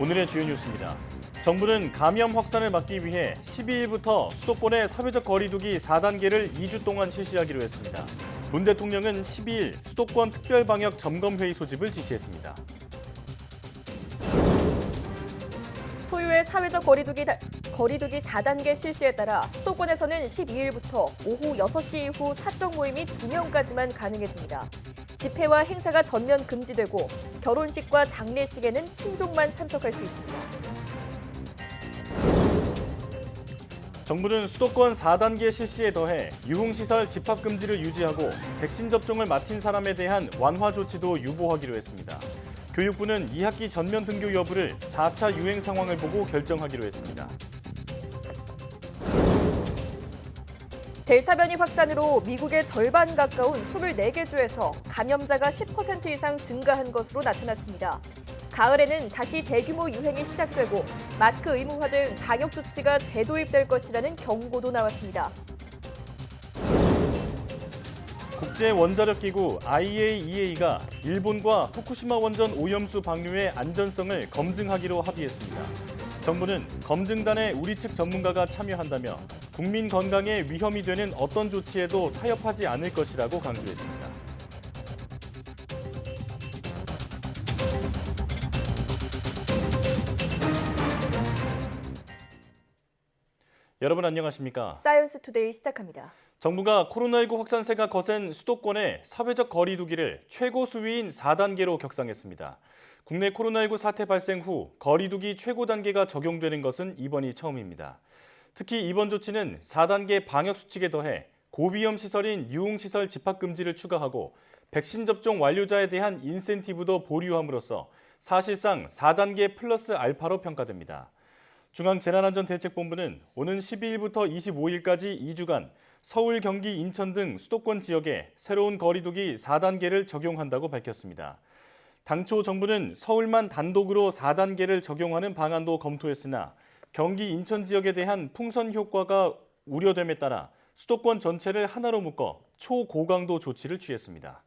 오늘의 주요 뉴스입니다. 정부는 감염 확산을 막기 위해 12일부터 수도권의 사회적 거리 두기 4단계를 2주 동안 실시하기로 했습니다. 문 대통령은 12일 수도권 특별방역 점검회의 소집을 지시했습니다. 소유의 사회적 거리두기 4단계 실시에 따라 수도권에서는 12일부터 오후 6시 이후 사적 모임이 2명까지만 가능해집니다. 집회와 행사가 전면 금지되고 결혼식과 장례식에는 친족만 참석할 수 있습니다. 정부는 수도권 4단계 실시에 더해 유흥시설 집합금지를 유지하고 백신 접종을 마친 사람에 대한 완화 조치도 유보하기로 했습니다. 교육부는 2학기 전면 등교 여부를 4차 유행 상황을 보고 결정하기로 했습니다. 델타 변이 확산으로 미국의 절반 가까운 24개 주에서 감염자가 10% 이상 증가한 것으로 나타났습니다. 가을에는 다시 대규모 유행이 시작되고 마스크 의무화 등 방역 조치가 재도입될 것이라는 경고도 나왔습니다. 국제원자력기구 IAEA가 일본과 후쿠시마 원전 오염수 방류의 안전성을 검증하기로 합의했습니다. 정부는 검증단에 우리 측 전문가가 참여한다며 국민 건강에 위험이 되는 어떤 조치에도 타협하지 않을 것이라고 강조했습니다. 여러분 안녕하십니까? 사이언스 투데이 시작합니다. 정부가 코로나19 확산세가 거센 수도권의 사회적 거리 두기를 최고 수위인 4단계로 격상했습니다. 국내 코로나19 사태 발생 후 거리 두기 최고 단계가 적용되는 것은 이번이 처음입니다. 특히 이번 조치는 4단계 방역 수칙에 더해 고위험 시설인 유흥시설 집합금지를 추가하고 백신 접종 완료자에 대한 인센티브도 보류함으로써 사실상 4단계 플러스 알파로 평가됩니다. 중앙재난안전대책본부는 오는 12일부터 25일까지 2주간 서울, 경기, 인천 등 수도권 지역에 새로운 거리두기 4단계를 적용한다고 밝혔습니다. 당초 정부는 서울만 단독으로 4단계를 적용하는 방안도 검토했으나 경기, 인천 지역에 대한 풍선 효과가 우려됨에 따라 수도권 전체를 하나로 묶어 초고강도 조치를 취했습니다.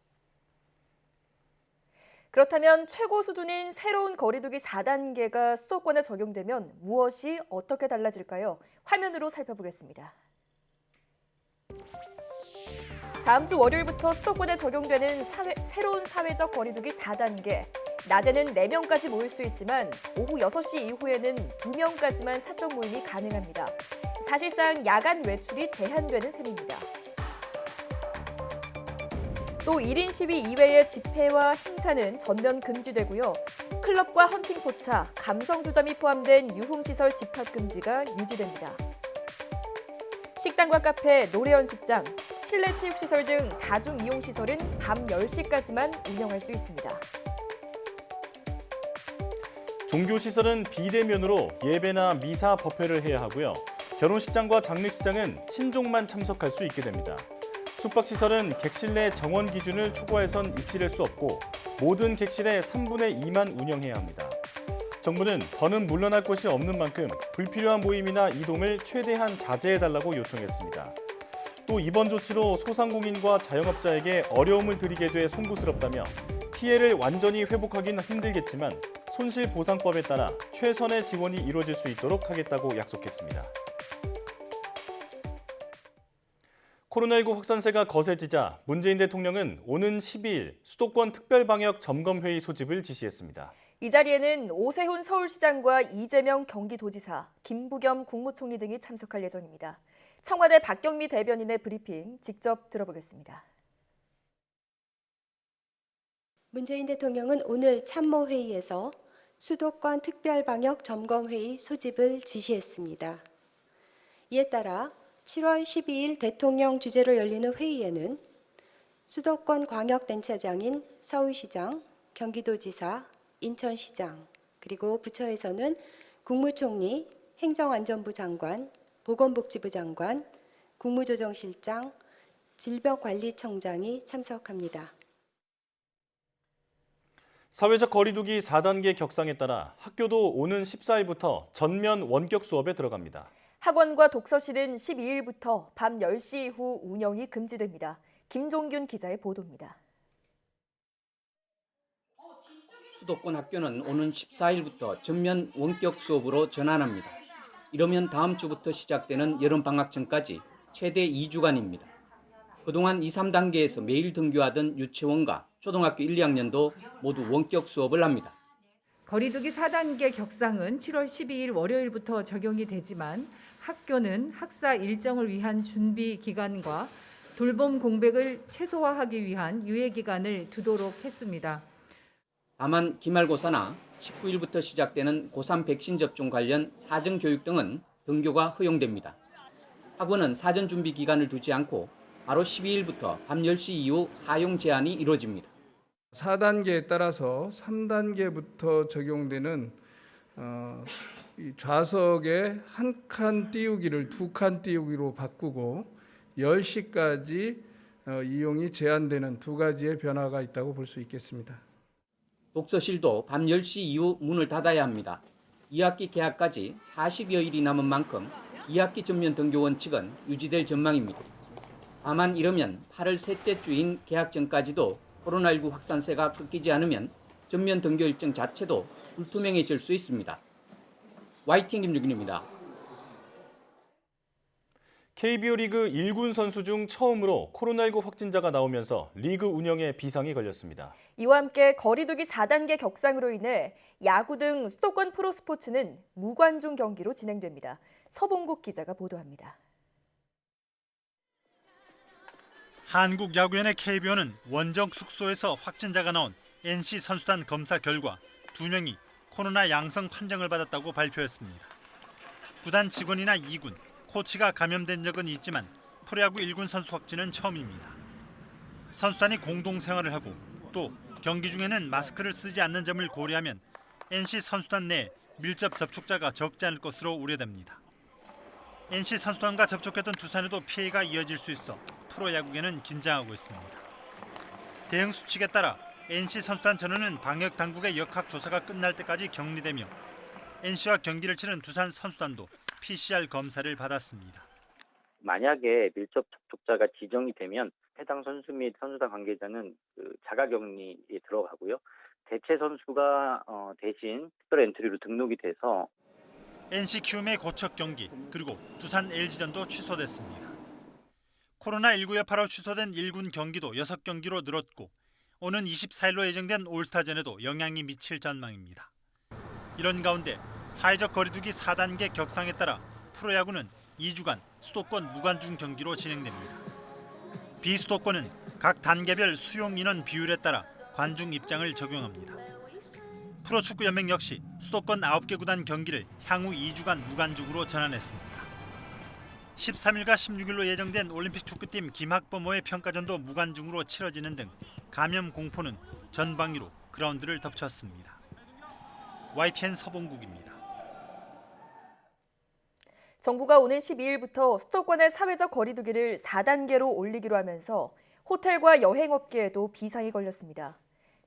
그렇다면 최고 수준인 새로운 거리두기 4단계가 수도권에 적용되면 무엇이 어떻게 달라질까요? 화면으로 살펴보겠습니다. 다음 주 월요일부터 수도권에 적용되는 새로운 사회적 거리두기 4단계. 낮에는 4명까지 모일 수 있지만 오후 6시 이후에는 2명까지만 사적 모임이 가능합니다. 사실상 야간 외출이 제한되는 셈입니다. 또 1인 시위 이외의 집회와 행사는 전면 금지되고요. 클럽과 헌팅 포차, 감성주점이 포함된 유흥시설 집합금지가 유지됩니다. 식당과 카페, 노래 연습장, 실내 체육시설 등 다중이용시설은 밤 10시까지만 운영할 수 있습니다. 종교시설은 비대면으로 예배나 미사, 법회를 해야 하고요. 결혼식장과 장례식장은 친족만 참석할 수 있게 됩니다. 숙박시설은 객실 내 정원 기준을 초과해선 입실할 수 없고 모든 객실의 3분의 2만 운영해야 합니다. 정부는 더는 물러날 곳이 없는 만큼 불필요한 모임이나 이동을 최대한 자제해달라고 요청했습니다. 또 이번 조치로 소상공인과 자영업자에게 어려움을 드리게 돼 송구스럽다며 피해를 완전히 회복하기는 힘들겠지만 손실보상법에 따라 최선의 지원이 이루어질 수 있도록 하겠다고 약속했습니다. 코로나19 확산세가 거세지자 문재인 대통령은 오는 12일 수도권 특별방역 점검회의 소집을 지시했습니다. 이 자리에는 오세훈 서울시장과 이재명 경기도지사, 김부겸 국무총리 등이 참석할 예정입니다. 청와대 박경미 대변인의 브리핑 직접 들어보겠습니다. 문재인 대통령은 오늘 참모회의에서 수도권 특별방역 점검회의 소집을 지시했습니다. 이에 따라 7월 12일 대통령 주재로 열리는 회의에는 수도권 광역단체장인 서울시장, 경기도지사, 인천시장, 그리고 부처에서는 국무총리, 행정안전부 장관, 보건복지부 장관, 국무조정실장, 질병관리청장이 참석합니다. 사회적 거리두기 4단계 격상에 따라 학교도 오는 14일부터 전면 원격 수업에 들어갑니다. 학원과 독서실은 12일부터 밤 10시 이후 운영이 금지됩니다. 김종균 기자의 보도입니다. 수도권 학교는 오는 14일부터 전면 원격 수업으로 전환합니다. 이러면 다음 주부터 시작되는 여름방학 전까지 최대 2주간입니다. 그동안 2, 3단계에서 매일 등교하던 유치원과 초등학교 1, 2학년도 모두 원격 수업을 합니다. 거리두기 4단계 격상은 7월 12일 월요일부터 적용이 되지만 학교는 학사 일정을 위한 준비 기간과 돌봄 공백을 최소화하기 위한 유예 기간을 두도록 했습니다. 다만 기말고사나 19일부터 시작되는 고3 백신 접종 관련 사전 교육 등은 등교가 허용됩니다. 학원은 사전 준비 기간을 두지 않고 바로 12일부터 밤 10시 이후 사용 제한이 이루어집니다. 4단계에 따라서 3단계부터 적용되는 이 좌석에 한 칸 띄우기를 2칸 띄우기로 바꾸고 10시까지 이용이 제한되는 두 가지의 변화가 있다고 볼 수 있겠습니다. 독서실도 밤 10시 이후 문을 닫아야 합니다. 2학기 개학까지 40여일이 남은 만큼 2학기 전면 등교 원칙은 유지될 전망입니다. 다만 이러면 8월 셋째 주인 개학 전까지도 코로나19 확산세가 끊기지 않으면 전면 등교 일정 자체도 불투명해질 수 있습니다. YTN 김유균입니다. KBO 리그 1군 선수 중 처음으로 코로나19 확진자가 나오면서 리그 운영에 비상이 걸렸습니다. 이와 함께 거리두기 4단계 격상으로 인해 야구 등 수도권 프로스포츠는 무관중 경기로 진행됩니다. 서봉국 기자가 보도합니다. 한국야구연의 KBO는 원정 숙소에서 확진자가 나온 NC 선수단 검사 결과 2명이 코로나 양성 판정을 받았다고 발표했습니다. 구단 직원이나 2군, 코치가 감염된 적은 있지만 프로야구 1군 선수 확진은 처음입니다. 선수단이 공동 생활을 하고 또 경기 중에는 마스크를 쓰지 않는 점을 고려하면 NC 선수단 내 밀접 접촉자가 적지 않을 것으로 우려됩니다. NC 선수단과 접촉했던 두산에도 피해가 이어질 수 있어 프로야구계는 긴장하고 있습니다. 대응 수칙에 따라 NC 선수단 전원은 방역 당국의 역학 조사가 끝날 때까지 격리되며 NC와 경기를 치른 두산 선수단도 PCR 검사를 받았습니다. 만약에 밀접 접촉자가 지정이 되면 해당 선수 및 선수단 관계자는 자가격리에 들어가고요. 대체 선수가 대신 특별 엔트리로 등록이 돼서 NC 키움의 고척 경기 그리고 두산 LG전도 취소됐습니다. 코로나19 여파로 취소된 1군 경기도 6경기로 늘었고 오는 24일로 예정된 올스타전에도 영향이 미칠 전망입니다. 이런 가운데 사회적 거리두기 4단계 격상에 따라 프로야구는 2주간 수도권 무관중 경기로 진행됩니다. 비수도권은 각 단계별 수용 인원 비율에 따라 관중 입장을 적용합니다. 프로축구연맹 역시 수도권 9개 구단 경기를 향후 2주간 무관중으로 전환했습니다. 13일과 16일로 예정된 올림픽 축구팀 김학범호의 평가전도 무관중으로 치러지는 등 감염 공포는 전방위로 그라운드를 덮쳤습니다. YTN 서봉국입니다. 정부가 오는 12일부터 수도권의 사회적 거리두기를 4단계로 올리기로 하면서 호텔과 여행업계에도 비상이 걸렸습니다.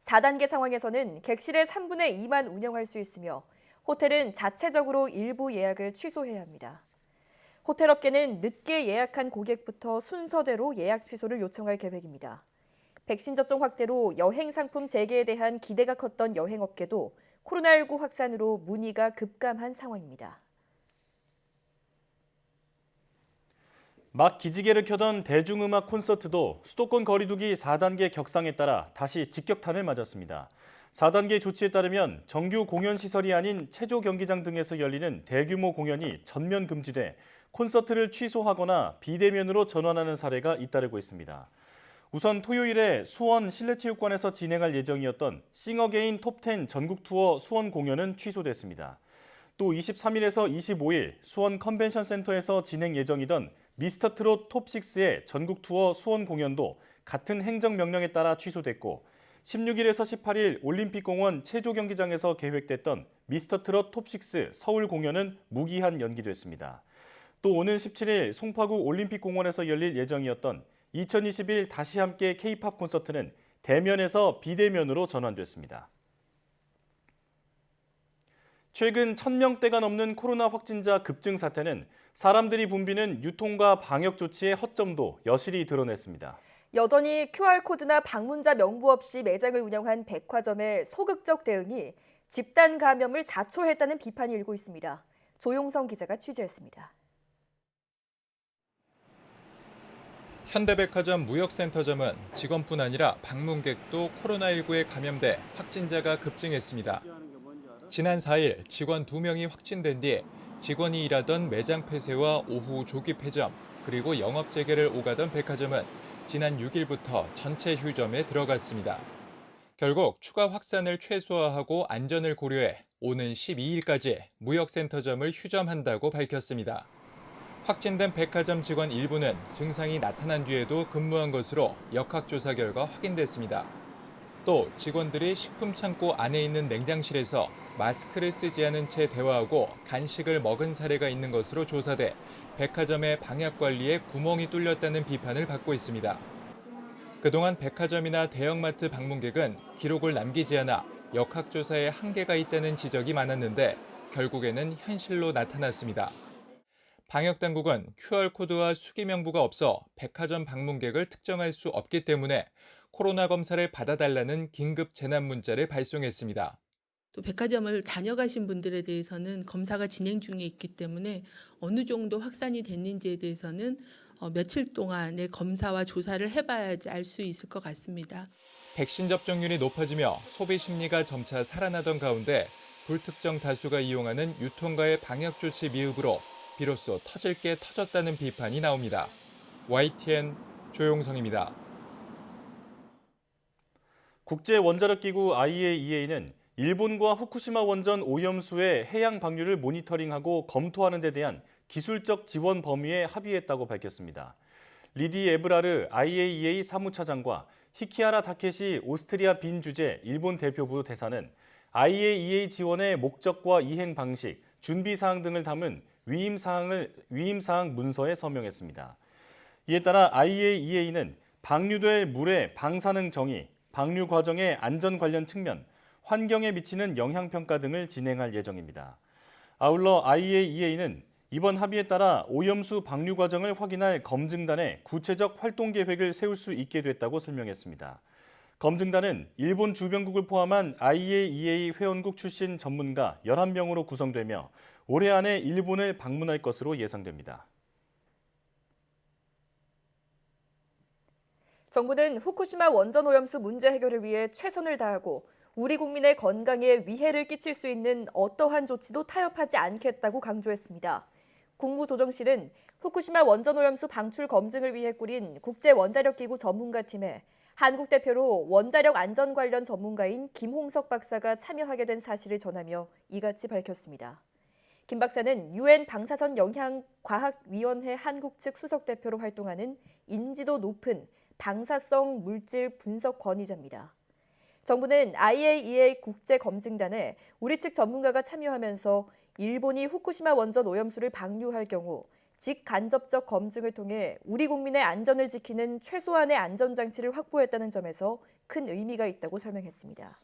4단계 상황에서는 객실의 3분의 2만 운영할 수 있으며 호텔은 자체적으로 일부 예약을 취소해야 합니다. 호텔업계는 늦게 예약한 고객부터 순서대로 예약 취소를 요청할 계획입니다. 백신 접종 확대로 여행 상품 재개에 대한 기대가 컸던 여행업계도 코로나19 확산으로 문의가 급감한 상황입니다. 막 기지개를 켜던 대중음악 콘서트도 수도권 거리두기 4단계 격상에 따라 다시 직격탄을 맞았습니다. 4단계 조치에 따르면 정규 공연시설이 아닌 체조 경기장 등에서 열리는 대규모 공연이 전면 금지돼 콘서트를 취소하거나 비대면으로 전환하는 사례가 잇따르고 있습니다. 우선 토요일에 수원 실내체육관에서 진행할 예정이었던 싱어게인 톱10 전국 투어 수원 공연은 취소됐습니다. 또 23일에서 25일 수원 컨벤션 센터에서 진행 예정이던 미스터트롯 톱6의 전국 투어 수원 공연도 같은 행정명령에 따라 취소됐고 16일에서 18일 올림픽공원 체조경기장에서 계획됐던 미스터트롯 톱6 서울 공연은 무기한 연기됐습니다. 또 오는 17일 송파구 올림픽공원에서 열릴 예정이었던 2021 다시 함께 K-팝 콘서트는 대면에서 비대면으로 전환됐습니다. 최근 1000명대가 넘는 코로나 확진자 급증 사태는 사람들이 붐비는 유통과 방역 조치의 허점도 여실히 드러냈습니다. 여전히 QR코드나 방문자 명부 없이 매장을 운영한 백화점의 소극적 대응이 집단 감염을 자초했다는 비판이 일고 있습니다. 조용성 기자가 취재했습니다. 현대백화점 무역센터점은 직원뿐 아니라 방문객도 코로나19에 감염돼 확진자가 급증했습니다. 지난 4일 직원 2명이 확진된 뒤 직원이 일하던 매장 폐쇄와 오후 조기 폐점, 그리고 영업 재개를 오가던 백화점은 지난 6일부터 전체 휴점에 들어갔습니다. 결국 추가 확산을 최소화하고 안전을 고려해 오는 12일까지 무역센터점을 휴점한다고 밝혔습니다. 확진된 백화점 직원 일부는 증상이 나타난 뒤에도 근무한 것으로 역학조사 결과 확인됐습니다. 또 직원들이 식품창고 안에 있는 냉장실에서 마스크를 쓰지 않은 채 대화하고 간식을 먹은 사례가 있는 것으로 조사돼 백화점의 방역관리에 구멍이 뚫렸다는 비판을 받고 있습니다. 그동안 백화점이나 대형마트 방문객은 기록을 남기지 않아 역학조사에 한계가 있다는 지적이 많았는데 결국에는 현실로 나타났습니다. 방역당국은 QR코드와 수기명부가 없어 백화점 방문객을 특정할 수 없기 때문에 코로나 검사를 받아달라는 긴급 재난 문자를 발송했습니다. 또 백화점을 다녀가신 분들에 대해서는 검사가 진행 중에 있기 때문에 어느 정도 확산이 됐는지에 대해서는 며칠 동안의 검사와 조사를 해봐야지 알 수 있을 것 같습니다. 백신 접종률이 높아지며 소비 심리가 점차 살아나던 가운데 불특정 다수가 이용하는 유통가의 방역 조치 미흡으로 비로소 터질 게 터졌다는 비판이 나옵니다. YTN 조용성입니다. 국제원자력기구 IAEA는 일본과 후쿠시마 원전 오염수의 해양 방류를 모니터링하고 검토하는 데 대한 기술적 지원 범위에 합의했다고 밝혔습니다. 리디 에브라르 IAEA 사무차장과 히키하라 타케시 오스트리아 빈 주재 일본 대표부 대사는 IAEA 지원의 목적과 이행 방식, 준비 사항 등을 담은 위임사항 문서에 서명했습니다. 이에 따라 IAEA는 방류될 물의 방사능 정의, 방류 과정의 안전 관련 측면, 환경에 미치는 영향평가 등을 진행할 예정입니다. 아울러 IAEA는 이번 합의에 따라 오염수 방류 과정을 확인할 검증단의 구체적 활동 계획을 세울 수 있게 됐다고 설명했습니다. 검증단은 일본 주변국을 포함한 IAEA 회원국 출신 전문가 11명으로 구성되며 올해 안에 일본을 방문할 것으로 예상됩니다. 정부는 후쿠시마 원전 오염수 문제 해결을 위해 최선을 다하고 우리 국민의 건강에 위해를 끼칠 수 있는 어떠한 조치도 타협하지 않겠다고 강조했습니다. 국무조정실은 후쿠시마 원전 오염수 방출 검증을 위해 꾸린 국제원자력기구 전문가팀에 한국 대표로 원자력 안전 관련 전문가인 김홍석 박사가 참여하게 된 사실을 전하며 이같이 밝혔습니다. 김 박사는 UN 방사선 영향과학위원회 한국 측 수석대표로 활동하는 인지도 높은 방사성 물질 분석 권위자입니다. 정부는 IAEA 국제검증단에 우리 측 전문가가 참여하면서 일본이 후쿠시마 원전 오염수를 방류할 경우 직간접적 검증을 통해 우리 국민의 안전을 지키는 최소한의 안전장치를 확보했다는 점에서 큰 의미가 있다고 설명했습니다.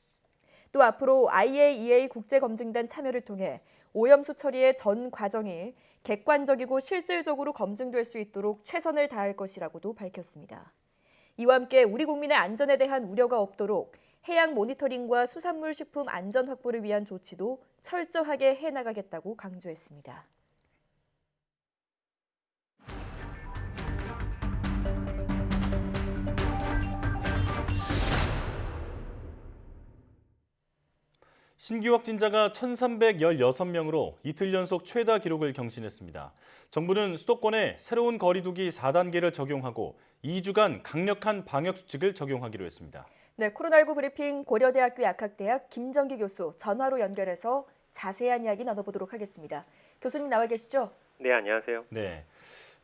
또 앞으로 IAEA 국제검증단 참여를 통해 오염수 처리의 전 과정이 객관적이고 실질적으로 검증될 수 있도록 최선을 다할 것이라고도 밝혔습니다. 이와 함께 우리 국민의 안전에 대한 우려가 없도록 해양 모니터링과 수산물 식품 안전 확보를 위한 조치도 철저하게 해나가겠다고 강조했습니다. 신규 확진자가 1,316명으로 이틀 연속 최다 기록을 경신했습니다. 정부는 수도권에 새로운 거리두기 4단계를 적용하고 2주간 강력한 방역수칙을 적용하기로 했습니다. 네, 코로나19 브리핑 고려대학교 약학대학 김정기 교수 전화로 연결해서 자세한 이야기 나눠보도록 하겠습니다. 교수님 나와 계시죠? 네, 안녕하세요. 네,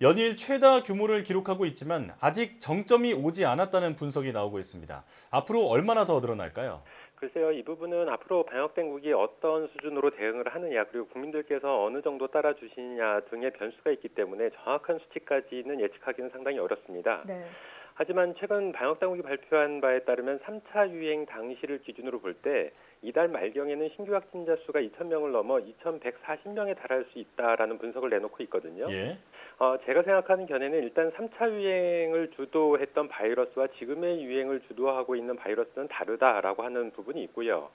연일 최다 규모를 기록하고 있지만 아직 정점이 오지 않았다는 분석이 나오고 있습니다. 앞으로 얼마나 더 늘어날까요? 글쎄요, 이 부분은 앞으로 방역당국이 어떤 수준으로 대응을 하느냐, 그리고 국민들께서 어느 정도 따라주시느냐 등의 변수가 있기 때문에 정확한 수치까지는 예측하기는 상당히 어렵습니다. 네. 하지만 최근 방역당국이 발표한 바에 따르면 3차 유행 당시를 기준으로 볼 때 이달 말경에는 신규 확진자 수가 2,000명을 넘어 2,140명에 달할 수 있다라는 분석을 내놓고 있거든요. 예. 제가 생각하는 견해는 일단 3차 유행을 주도했던 바이러스와 지금의 유행을 주도하고 있는 바이러스는 다르다라고 하는 부분이 있고요.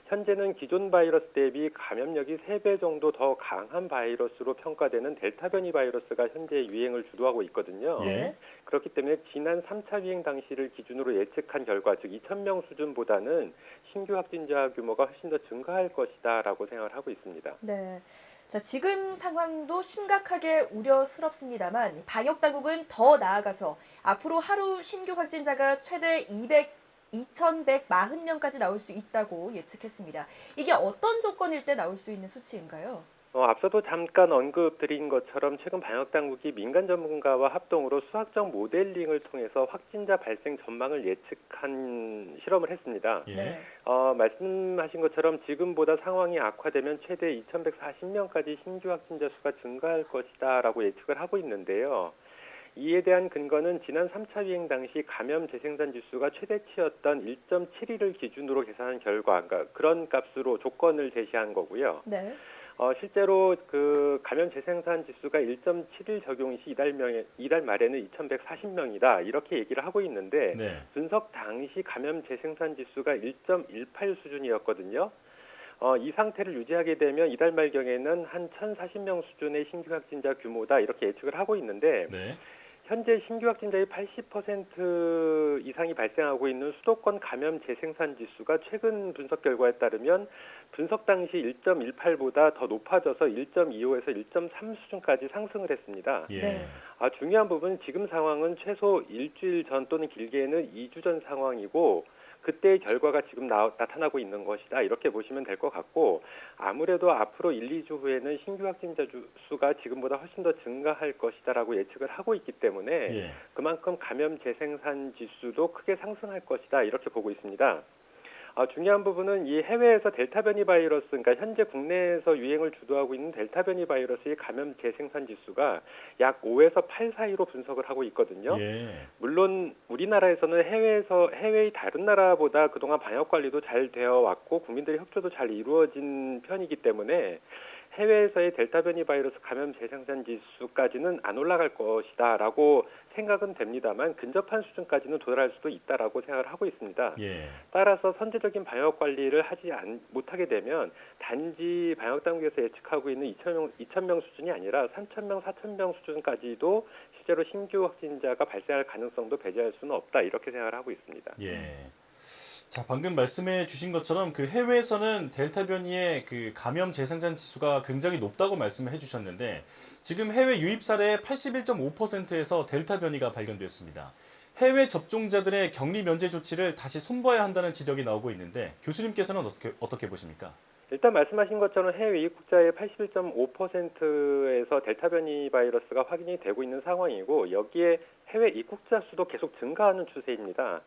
현재는 기존 바이러스 대비 감염력이 3배 정도 더 강한 바이러스로 평가되는 델타 변이 바이러스가 현재 유행을 주도하고 있거든요. 예. 그렇기 때문에 지난 3차 유행 당시를 기준으로 예측한 결과, 즉 2,000명 수준보다는 신규 확진자 규모가 훨씬 더 증가할 것이다라고 생각을 하고 있습니다. 네. 자, 지금 상황도 심각하게 우려스럽습니다만 방역 당국은 더 나아가서 앞으로 하루 신규 확진자가 최대 2,140명까지 나올 수 있다고 예측했습니다. 이게 어떤 조건일 때 나올 수 있는 수치인가요? 앞서도 잠깐 언급드린 것처럼 최근 방역당국이 민간 전문가와 합동으로 수학적 모델링을 통해서 확진자 발생 전망을 예측한 실험을 했습니다. 예. 말씀하신 것처럼 지금보다 상황이 악화되면 최대 2,140명까지 신규 확진자 수가 증가할 것이다라고 예측을 하고 있는데요. 이에 대한 근거는 지난 3차 유행 당시 감염 재생산 지수가 최대치였던 1.71을 기준으로 계산한 결과, 그러니까 그런 값으로 조건을 제시한 거고요. 네. 실제로 그 감염 재생산 지수가 1.71 적용 시 이달 말에는 2,140명이다 이렇게 얘기를 하고 있는데 네. 분석 당시 감염 재생산 지수가 1.18 수준이었거든요. 이 상태를 유지하게 되면 이달 말경에는 한 1,040명 수준의 신규 확진자 규모다 이렇게 예측을 하고 있는데 네. 현재 신규 확진자의 80% 이상이 발생하고 있는 수도권 감염 재생산 지수가 최근 분석 결과에 따르면 분석 당시 1.18보다 더 높아져서 1.25에서 1.3 수준까지 상승을 했습니다. 예. 네. 중요한 부분은 지금 상황은 최소 일주일 전 또는 길게는 2주 전 상황이고 그때의 결과가 지금 나타나고 있는 것이다 이렇게 보시면 될 것 같고 아무래도 앞으로 1, 2주 후에는 신규 확진자 수가 지금보다 훨씬 더 증가할 것이다라고 예측을 하고 있기 때문에 예. 그만큼 감염 재생산 지수도 크게 상승할 것이다 이렇게 보고 있습니다. 중요한 부분은 이 해외에서 델타 변이 바이러스, 그러니까 현재 국내에서 유행을 주도하고 있는 델타 변이 바이러스의 감염 재생산 지수가 약 5에서 8 사이로 분석을 하고 있거든요. 예. 물론 우리나라에서는 해외의 다른 나라보다 그동안 방역 관리도 잘 되어 왔고 국민들의 협조도 잘 이루어진 편이기 때문에 해외에서의 델타 변이 바이러스 감염 재생산 지수까지는 안 올라갈 것이다라고 생각은 됩니다만 근접한 수준까지는 도달할 수도 있다라고 생각을 하고 있습니다. 예. 따라서 선제적인 방역 관리를 못하게 되면 단지 방역 당국에서 예측하고 있는 2,000명 수준이 아니라 3,000명, 4,000명 수준까지도 실제로 신규 확진자가 발생할 가능성도 배제할 수는 없다 이렇게 생각을 하고 있습니다. 예. 자, 방금 말씀해 주신 것처럼 그 해외에서는 델타 변이의 그 감염 재생산 지수가 굉장히 높다고 말씀해 주셨는데 지금 해외 유입 사례의 81.5%에서 델타 변이가 발견됐습니다. 해외 접종자들의 격리 면제 조치를 다시 손봐야 한다는 지적이 나오고 있는데 교수님께서는 어떻게 보십니까? 일단 말씀하신 것처럼 해외 입국자의 81.5%에서 델타 변이 바이러스가 확인이 되고 있는 상황이고 여기에 해외 입국자 수도 계속 증가하는 추세입니다.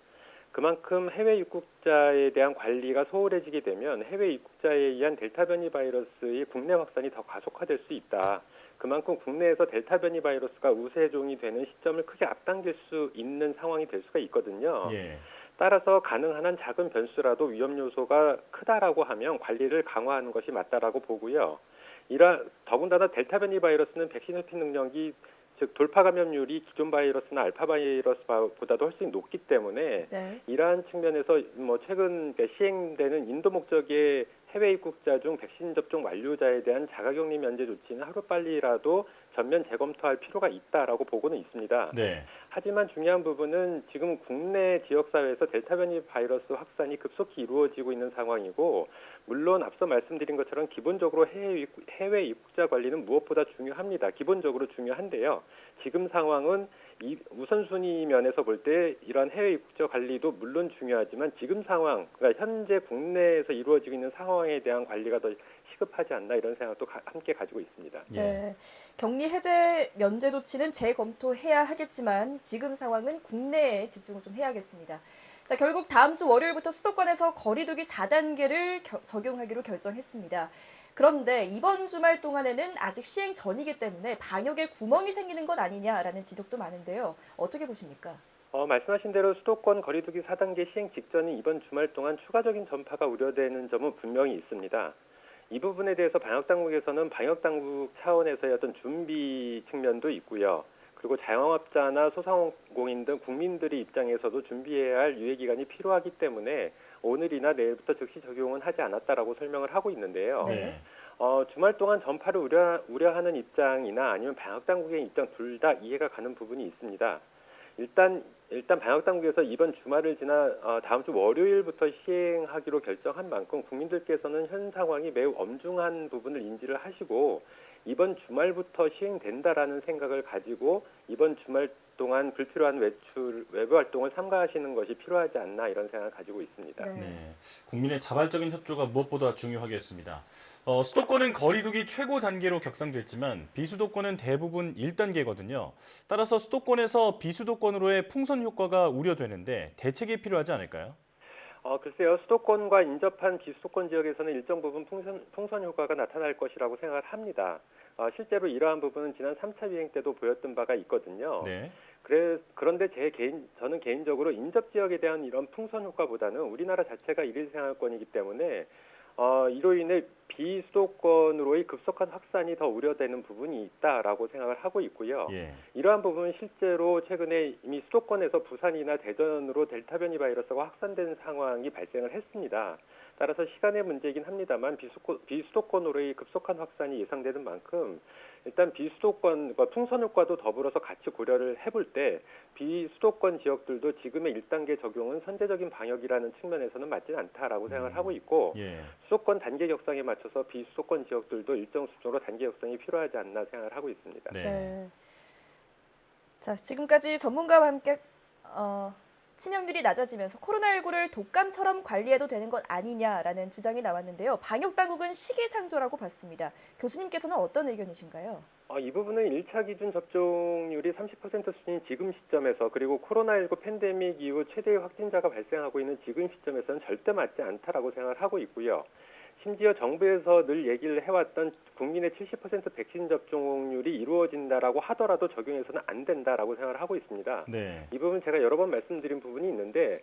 그만큼 해외 입국자에 대한 관리가 소홀해지게 되면 해외 입국자에 의한 델타 변이 바이러스의 국내 확산이 더 가속화될 수 있다. 그만큼 국내에서 델타 변이 바이러스가 우세종이 되는 시점을 크게 앞당길 수 있는 상황이 될 수가 있거든요. 예. 따라서 가능한 한 작은 변수라도 위험 요소가 크다라고 하면 관리를 강화하는 것이 맞다라고 보고요. 더군다나 델타 변이 바이러스는 백신 회피 능력이 즉 돌파 감염률이 기존 바이러스나 알파 바이러스보다도 훨씬 높기 때문에 네. 이러한 측면에서 최근 시행되는 인도 목적의 해외 입국자 중 백신 접종 완료자에 대한 자가격리 면제 조치는 하루빨리라도 전면 재검토할 필요가 있다라고 보고는 있습니다. 네. 하지만 중요한 부분은 지금 국내 지역사회에서 델타 변이 바이러스 확산이 급속히 이루어지고 있는 상황이고 물론 앞서 말씀드린 것처럼 기본적으로 해외 입국자 관리는 무엇보다 중요합니다. 기본적으로 중요한데요. 지금 상황은 이 우선순위 면에서 볼 때 이런 해외 입국자 관리도 물론 중요하지만 지금 상황, 그러니까 현재 국내에서 이루어지고 있는 상황에 대한 관리가 더 시급하지 않나 이런 생각도 함께 가지고 있습니다. 예. 네. 격리 해제 면제 조치는 재검토해야 하겠지만 지금 상황은 국내에 집중을 좀 해야겠습니다. 자, 결국 다음 주 월요일부터 수도권에서 거리 두기 4단계를 적용하기로 결정했습니다. 그런데 이번 주말 동안에는 아직 시행 전이기 때문에 방역에 구멍이 생기는 것 아니냐라는 지적도 많은데요. 어떻게 보십니까? 말씀하신 대로 수도권 거리두기 4단계 시행 직전인 이번 주말 동안 추가적인 전파가 우려되는 점은 분명히 있습니다. 이 부분에 대해서 방역당국에서는 방역당국 차원에서의 어떤 준비 측면도 있고요. 그리고 자영업자나 소상공인 등 국민들의 입장에서도 준비해야 할 유예기간이 필요하기 때문에 오늘이나 내일부터 즉시 적용은 하지 않았다라고 설명을 하고 있는데요. 네. 주말 동안 전파를 우려하는 입장이나 아니면 방역당국의 입장 둘 다 이해가 가는 부분이 있습니다. 일단 방역당국에서 이번 주말을 지나 다음 주 월요일부터 시행하기로 결정한 만큼 국민들께서는 현 상황이 매우 엄중한 부분을 인지를 하시고 이번 주말부터 시행된다라는 생각을 가지고 이번 주말 동안 불필요한 외부 활동을 삼가하시는 것이 필요하지 않나 이런 생각을 가지고 있습니다. 네. 국민의 자발적인 협조가 무엇보다 중요하겠습니다. 수도권은 거리두기 최고 단계로 격상됐지만 비수도권은 대부분 1단계거든요. 따라서 수도권에서 비수도권으로의 풍선 효과가 우려되는데 대책이 필요하지 않을까요? 글쎄요. 수도권과 인접한 비수도권 지역에서는 일정 부분 풍선 효과가 나타날 것이라고 생각을 합니다. 실제로 이러한 부분은 지난 3차 유행 때도 보였던 바가 있거든요. 네. 그런데 저는 개인적으로 인접 지역에 대한 이런 풍선 효과보다는 우리나라 자체가 1일 생활권이기 때문에 이로 인해 비수도권으로의 급속한 확산이 더 우려되는 부분이 있다라고 생각을 하고 있고요. 예. 이러한 부분은 실제로 최근에 이미 수도권에서 부산이나 대전으로 델타 변이 바이러스가 확산된 상황이 발생을 했습니다. 따라서 시간의 문제이긴 합니다만 비수도권으로의 급속한 확산이 예상되는 만큼 일단 비수도권과 풍선 효과도 더불어서 같이 고려를 해볼 때 비수도권 지역들도 지금의 1단계 적용은 선제적인 방역이라는 측면에서는 맞지는 않다라고 생각을 하고 있고 예. 수도권 단계 격상에 맞춰서 비수도권 지역들도 일정 수준으로 단계 격상이 필요하지 않나 생각을 하고 있습니다. 네. 자, 지금까지 전문가와 함께 치명률이 낮아지면서 코로나19를 독감처럼 관리해도 되는 것 아니냐라는 주장이 나왔는데요. 방역당국은 시기상조라고 봤습니다. 교수님께서는 어떤 의견이신가요? 이 부분은 1차 기준 접종률이 30% 수준인 지금 시점에서 그리고 코로나19 팬데믹 이후 최대의 확진자가 발생하고 있는 지금 시점에서는 절대 맞지 않다라고 생각을 하고 있고요. 심지어 정부에서 늘 얘기를 해왔던 국민의 70% 백신 접종률이 이루어진다라고 하더라도 적용해서는 안 된다라고 생각을 하고 있습니다. 네. 이 부분 제가 여러 번 말씀드린 부분이 있는데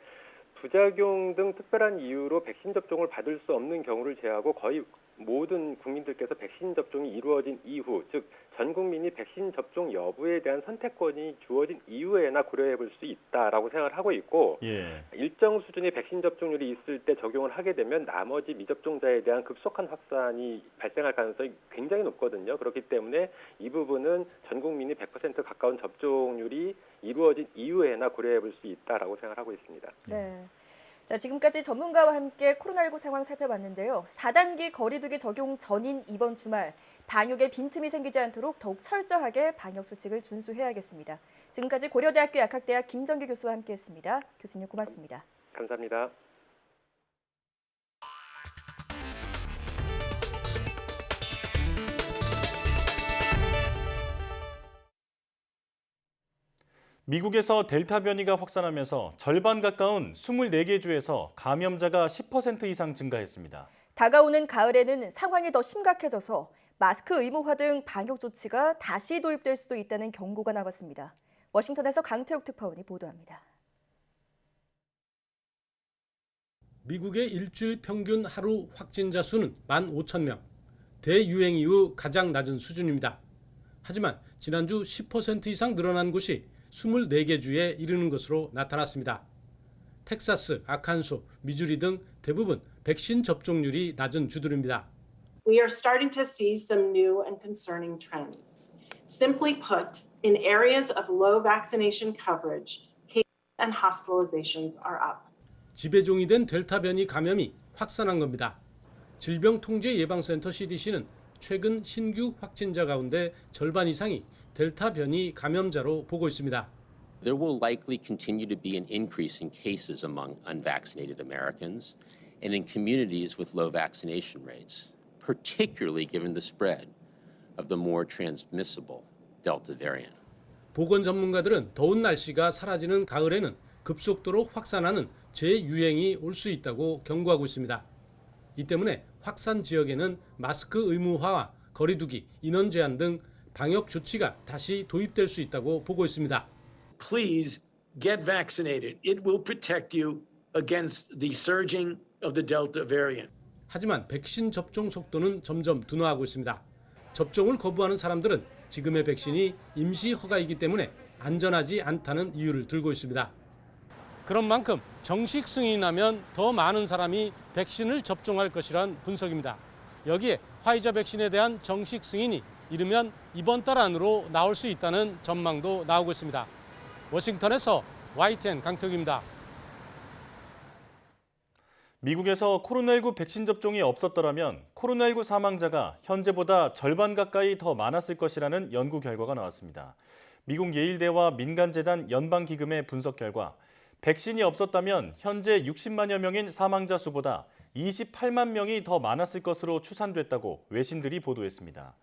부작용 등 특별한 이유로 백신 접종을 받을 수 없는 경우를 제외하고 거의 모든 국민들께서 백신 접종이 이루어진 이후, 즉 전 국민이 백신 접종 여부에 대한 선택권이 주어진 이후에나 고려해 볼 수 있다라고 생각을 하고 있고 예. 일정 수준의 백신 접종률이 있을 때 적용을 하게 되면 나머지 미접종자에 대한 급속한 확산이 발생할 가능성이 굉장히 높거든요. 그렇기 때문에 이 부분은 전 국민이 100% 가까운 접종률이 이루어진 이후에나 고려해 볼 수 있다라고 생각을 하고 있습니다. 네. 자, 지금까지 전문가와 함께 코로나19 상황 살펴봤는데요. 4단계 거리두기 적용 전인 이번 주말 방역에 빈틈이 생기지 않도록 더욱 철저하게 방역 수칙을 준수해야겠습니다. 지금까지 고려대학교 약학대학 김정규 교수와 함께했습니다. 교수님 고맙습니다. 감사합니다. 미국에서 델타 변이가 확산하면서 절반 가까운 24개 주에서 감염자가 10% 이상 증가했습니다. 다가오는 가을에는 상황이 더 심각해져서 마스크 의무화 등 방역 조치가 다시 도입될 수도 있다는 경고가 나왔습니다. 워싱턴에서 강태욱 특파원이 보도합니다. 미국의 일주일 평균 하루 확진자 수는 15,000명. 대유행 이후 가장 낮은 수준입니다. 하지만 지난주 10% 이상 늘어난 곳이 24개 주에 이르는 것으로 나타났습니다. 텍사스, 아칸소, 미주리 등 대부분 백신 접종률이 낮은 주들입니다. We are starting to see some new and concerning trends. Simply put, in areas of low vaccination coverage, cases and hospitalizations are up. 지배종이 된 델타 변이 감염이 확산한 겁니다. 질병통제예방센터 CDC는 최근 신규 확진자 가운데 절반 이상이 델타 변이 감염자로 보고 있습니다. There will likely continue to be an increase in cases among unvaccinated Americans and in communities with low vaccination rates, particularly given the spread of the more transmissible Delta variant. 보건 전문가들은 더운 날씨가 사라지는 가을에는 급속도로 확산하는 재유행이 올 수 있다고 경고하고 있습니다. 이 때문에 확산 지역에는 마스크 의무화와 거리두기, 인원 제한 등 방역 조치가 다시 도입될 수 있다고 보고 있습니다. Please get vaccinated. It will protect you against the surging of the Delta variant. 하지만 백신 접종 속도는 점점 둔화하고 있습니다. 접종을 거부하는 사람들은 지금의 백신이 임시 허가이기 때문에 안전하지 않다는 이유를 들고 있습니다. 그런 만큼 정식 승인이 나면 더 많은 사람이 백신을 접종할 것이란 분석입니다. 여기에 화이자 백신에 대한 정식 승인이 이르면 이번 달 안으로 나올 수 있다는 전망도 나오고 있습니다. 워싱턴에서 YTN 강태욱입니다. 미국에서 코로나19 백신 접종이 없었더라면 코로나19 사망자가 현재보다 절반 가까이 더 많았을 것이라는 연구 결과가 나왔습니다. 미국 예일대와 민간재단 연방기금의 분석 결과 백신이 없었다면 현재 60만여 명인 사망자 수보다 28만 명이 더 많았을 것으로 추산됐다고 외신들이 보도했습니다.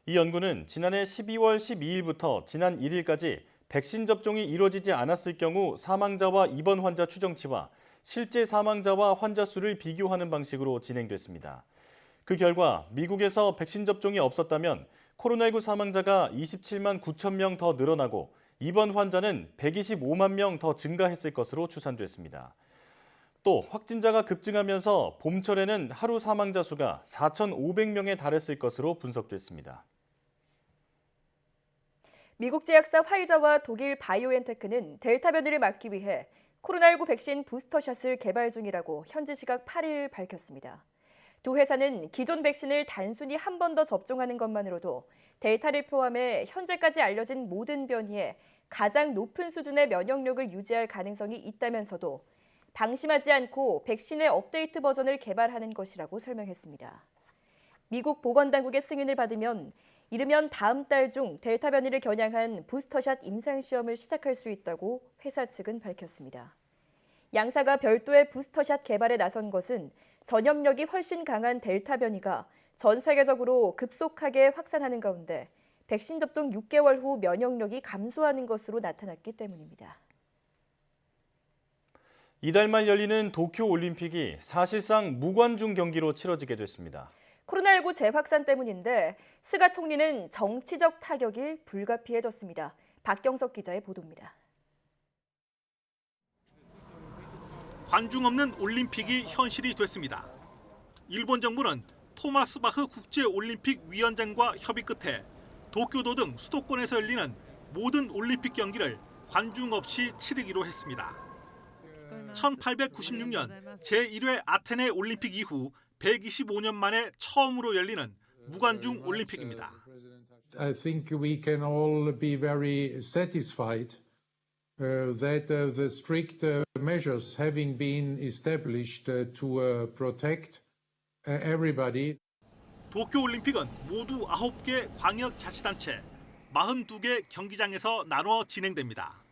이 연구는 지난해 12월 12일부터 지난 1일까지 백신 접종이 이루어지지 않았을 경우 사망자와 입원 환자 추정치와 실제 사망자와 환자 수를 비교하는 방식으로 진행됐습니다. 그 결과 미국에서 백신 접종이 없었다면 코로나19 사망자가 27만 9천 명 더 늘어나고 입원 환자는 125만 명 더 증가했을 것으로 추산됐습니다. 또 확진자가 급증하면서 봄철에는 하루 사망자 수가 4,500명에 달했을 것으로 분석됐습니다. 미국 제약사 화이자와 독일 바이오엔테크는 델타 변이를 막기 위해 코로나19 백신 부스터샷을 개발 중이라고 현지 시각 8일 밝혔습니다. 두 회사는 기존 백신을 단순히 한 번 더 접종하는 것만으로도 델타를 포함해 현재까지 알려진 모든 변이에 가장 높은 수준의 면역력을 유지할 가능성이 있다면서도 방심하지 않고 백신의 업데이트 버전을 개발하는 것이라고 설명했습니다. 미국 보건당국의 승인을 받으면 이르면 다음 달 중 델타 변이를 겨냥한 부스터샷 임상시험을 시작할 수 있다고 회사 측은 밝혔습니다. 양사가 별도의 부스터샷 개발에 나선 것은 전염력이 훨씬 강한 델타 변이가 전 세계적으로 급속하게 확산하는 가운데 백신 접종 6개월 후 면역력이 감소하는 것으로 나타났기 때문입니다. 이달 말 열리는 도쿄올림픽이 사실상 무관중 경기로 치러지게 됐습니다. 코로나19 재확산 때문인데 스가 총리는 정치적 타격이 불가피해졌습니다. 박경석 기자의 보도입니다. 관중 없는 올림픽이 현실이 됐습니다. 일본 정부는 토마스 바흐 국제올림픽 위원장과 협의 끝에 도쿄도 등 수도권에서 열리는 모든 올림픽 경기를 관중 없이 치르기로 했습니다. 1896년 제1회 아테네 올림픽 이후 125년 만에 처음으로 열리는 무관중 올림픽입니다. I think we can all be very satisfied that the strict measures having been established to protect everybody. 도쿄올림픽은 모두 9개 광역자치단체 42개 경기장에서 나눠 진행됩니다.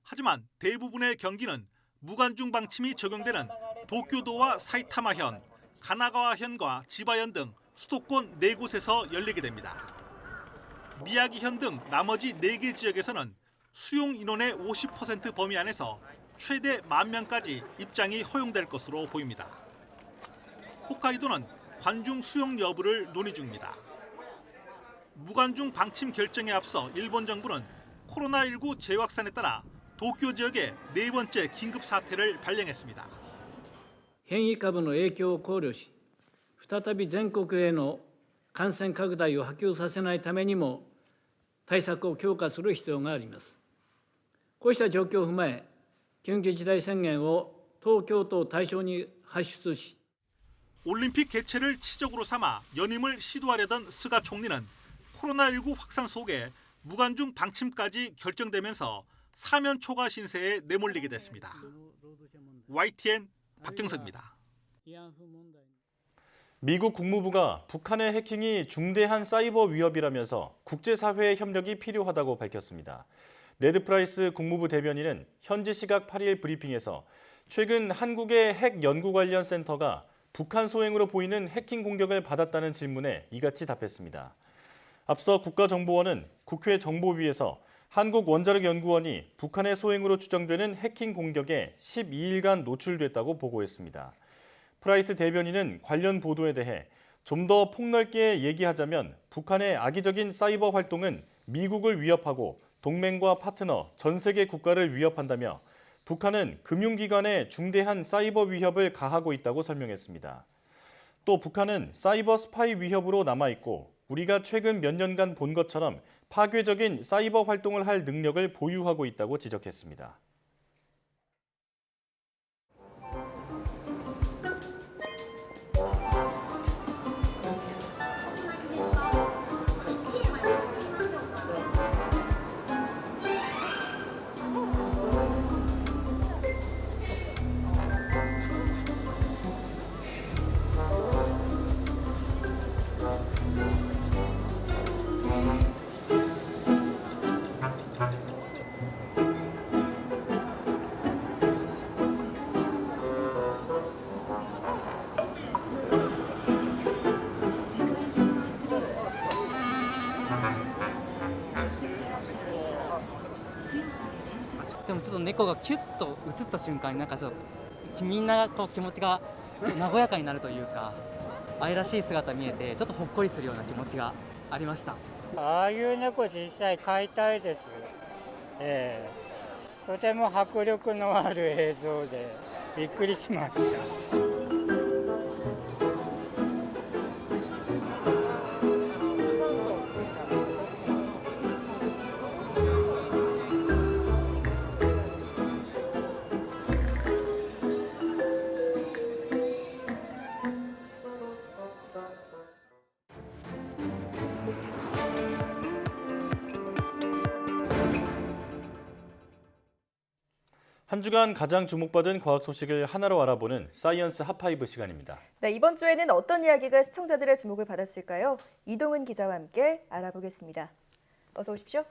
하지만 대부분의 경기는 무관중 방침이 적용되는 도쿄도와 사이타마현, 가나가와현과 지바현 등 수도권 4곳에서 열리게 됩니다. 미야기현 등 나머지 4개 지역에서는 수용 인원의 50% 범위 안에서 최대 10,000명까지 입장이 허용될 것으로 보입니다. 홋카이도는 관중 수용 여부를 논의 중입니다. 무관중 방침 결정에 앞서 일본 정부는 코로나19 재확산에 따라 도쿄 지역에 4번째 긴급 사태를 발령했습니다. 変異株の影響を考慮し、再び全国への感染拡大を波及させないためにも対策を強化する必要があります。こうした状況を踏まえ、緊急事態宣言を東京都を対象に発出し、 올림픽 개최를 치적으로 삼아 연임을 시도하려던 스가 총리는 코로나19 확산 속에 무관중 방침까지 결정되면서 사면 초과 신세에 내몰리게 됐습니다. YTN 박경석입니다. 미국 국무부가 북한의 해킹이 중대한 사이버 위협이라면서 국제사회의 협력이 필요하다고 밝혔습니다. 네드 프라이스 국무부 대변인은 현지 시각 8일 브리핑에서 최근 한국의 핵 연구 관련 센터가 북한 소행으로 보이는 해킹 공격을 받았다는 질문에 이같이 답했습니다. 앞서 국가정보원은 국회 정보위에서 한국원자력연구원이 북한의 소행으로 추정되는 해킹 공격에 12일간 노출됐다고 보고했습니다. 프라이스 대변인은 관련 보도에 대해 좀 더 폭넓게 얘기하자면 북한의 악의적인 사이버 활동은 미국을 위협하고 동맹과 파트너, 전 세계 국가를 위협한다며 북한은 금융기관에 중대한 사이버 위협을 가하고 있다고 설명했습니다. 또 북한은 사이버 스파이 위협으로 남아있고 우리가 최근 몇 년간 본 것처럼 파괴적인 사이버 활동을 할 능력을 보유하고 있다고 지적했습니다.でもちょっと猫がキュッと映った瞬間にみんなこう気持ちが和やかになるというか、愛らしい姿見えてちょっとほっこりするような気持ちがありました。ああいう猫実際飼いたいです。とても迫力のある映像でびっくりしました。한 주간 가장 주목받은 과학 소식을 하나로 알아보는 사이언스 핫5 시간입니다. 네, 이번 주에는 어떤 이야기가 시청자들의 주목을 받았을까요? 이동은 기자와 함께 알아보겠습니다. 어서 오십시오.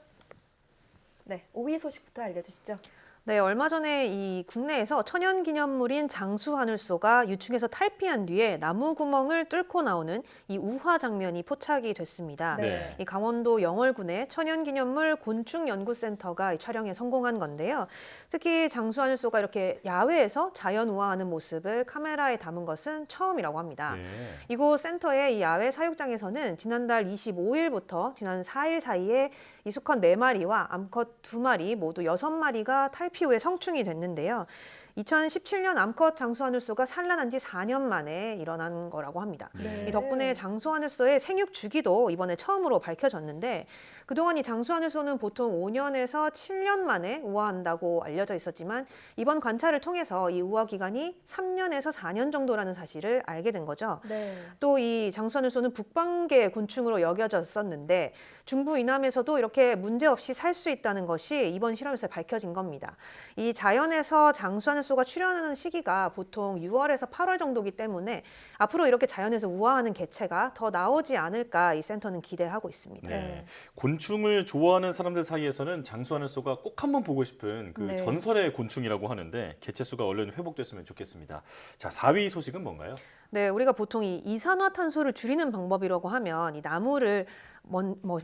네, 5위 소식부터 알려주시죠. 네, 얼마 전에 이 국내에서 천연기념물인 장수하늘소가 유충에서 탈피한 뒤에 나무 구멍을 뚫고 나오는 이 우화 장면이 포착이 됐습니다. 네. 이 강원도 영월군의 천연기념물 곤충연구센터가 이 촬영에 성공한 건데요. 특히 장수하늘소가 이렇게 야외에서 자연 우화하는 모습을 카메라에 담은 것은 처음이라고 합니다. 네. 이곳 센터의 이 야외 사육장에서는 지난달 25일부터 지난 4일 사이에 이 수컷 4마리와 암컷 2마리 모두 6마리가 탈피 후에 성충이 됐는데요. 2017년 암컷 장수하늘소가 산란한 지 4년 만에 일어난 거라고 합니다. 네. 이 덕분에 장수하늘소의 생육 주기도 이번에 처음으로 밝혀졌는데 그동안 이 장수하늘소는 보통 5년에서 7년 만에 우화한다고 알려져 있었지만 이번 관찰을 통해서 이 우화 기간이 3년에서 4년 정도라는 사실을 알게 된 거죠. 네. 또 이 장수하늘소는 북방계 곤충으로 여겨졌었는데 중부 이남에서도 이렇게 문제없이 살 수 있다는 것이 이번 실험에서 밝혀진 겁니다. 이 자연에서 장수하늘소가 출현하는 시기가 보통 6월에서 8월 정도이기 때문에 앞으로 이렇게 자연에서 우화하는 개체가 더 나오지 않을까 이 센터는 기대하고 있습니다. 네. 곤충을 좋아하는 사람들 사이에서는 장수하늘소가 꼭 한번 보고 싶은 그 네. 전설의 곤충이라고 하는데 개체 수가 얼른 회복됐으면 좋겠습니다. 자, 4위 소식은 뭔가요? 네, 우리가 보통 이 이산화탄소를 줄이는 방법이라고 하면 이 나무를